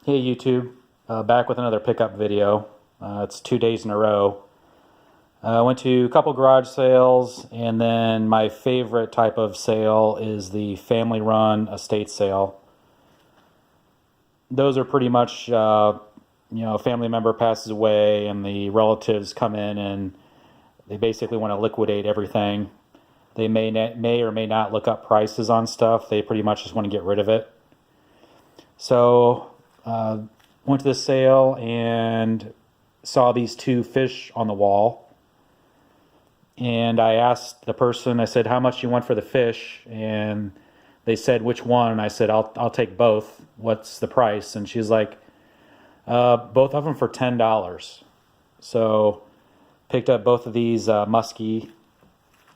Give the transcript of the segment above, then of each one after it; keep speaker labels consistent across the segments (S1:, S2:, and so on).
S1: Hey YouTube, back with another pickup video. It's 2 days in a row. I went to a couple garage sales, and then my favorite type of sale is the family run estate sale. Those are pretty much, a family member passes away and the relatives come in and they basically want to liquidate everything. They may or may not look up prices on stuff. They pretty much just want to get rid of it. So went to the sale and saw these two fish on the wall. And I asked the person, I said, how much do you want for the fish? And they said, which one? And I said, I'll take both. What's the price? And she's like, both of them for $10. So picked up both of these muskie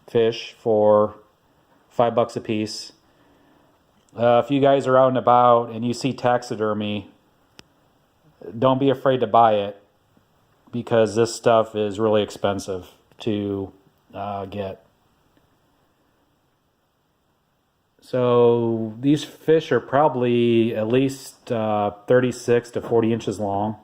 S1: fish for $5 a piece. If you guys are out and about and you see taxidermy, don't be afraid to buy it, because this stuff is really expensive to get. So these fish are probably at least 36 to 40 inches long.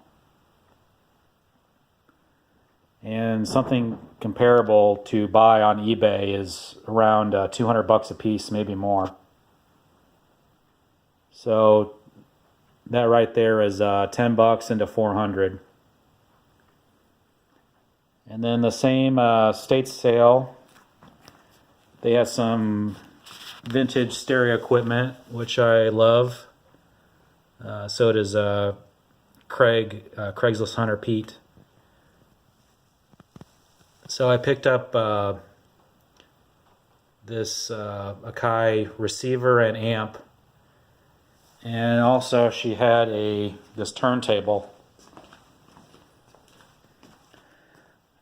S1: And something comparable to buy on eBay is around $200 a piece, maybe more. So that right there is $10 into 400. And then the same state sale, they have some vintage stereo equipment, which I love. So does Craigslist Hunter Pete. So I picked up this Akai receiver and amp. And also she had this turntable.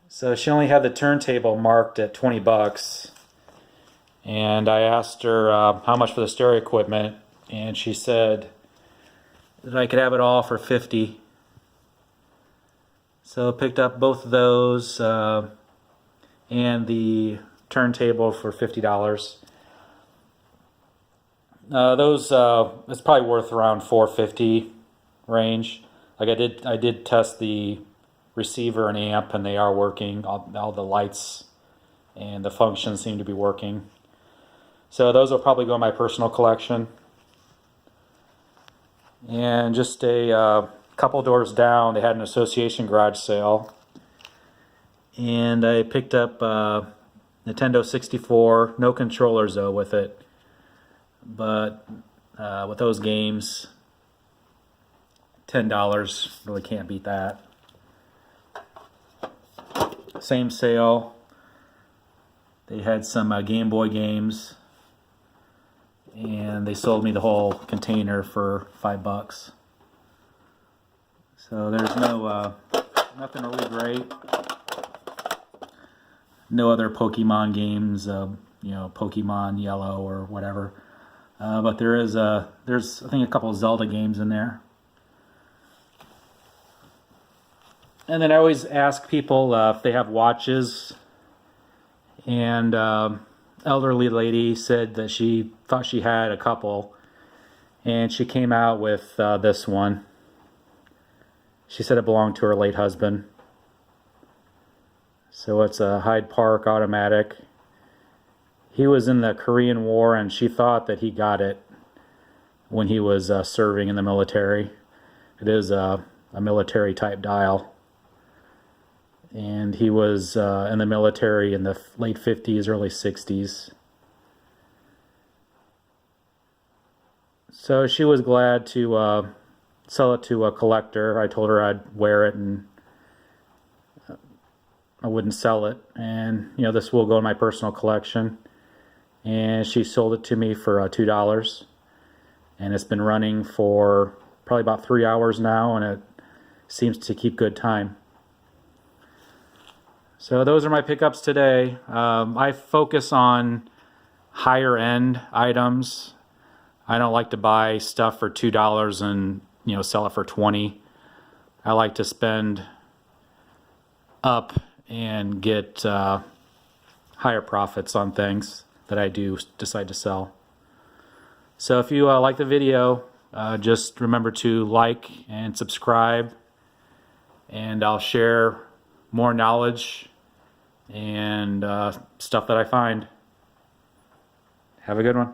S1: So she only had the turntable marked at $20. And I asked her how much for the stereo equipment, and she said that I could have it all for $50. So I picked up both of those and the turntable for $50. It's probably worth around $450 range. Like I did test the receiver and amp, and they are working. All the lights and the functions seem to be working. So those will probably go in my personal collection. And just a couple doors down, they had an association garage sale, and I picked up Nintendo 64. No controllers though with it. But with those games, $10, really can't beat that. Same sale, they had some Game Boy games, and they sold me the whole container for $5. So there's nothing really great. No other Pokemon games, Pokemon Yellow or whatever. But there's I think a couple of Zelda games in there. And then I always ask people if they have watches. And elderly lady said that she thought she had a couple, and she came out with this one. She said it belonged to her late husband. So it's a Hyde Park automatic. He was in the Korean War, and she thought that he got it when he was serving in the military. It is a military type dial. And he was in the military in the late 50s, early 60s. So she was glad to sell it to a collector. I told her I'd wear it and I wouldn't sell it. And, this will go in my personal collection. And she sold it to me for $2. And it's been running for probably about 3 hours now, and it seems to keep good time. So those are my pickups today. I focus on higher end items. I don't like to buy stuff for $2 and sell it for $20. I like to spend up and get higher profits on things that I do decide to sell. So if you like the video, Just remember to like and subscribe, and I'll share more knowledge and stuff that I find. Have a good one.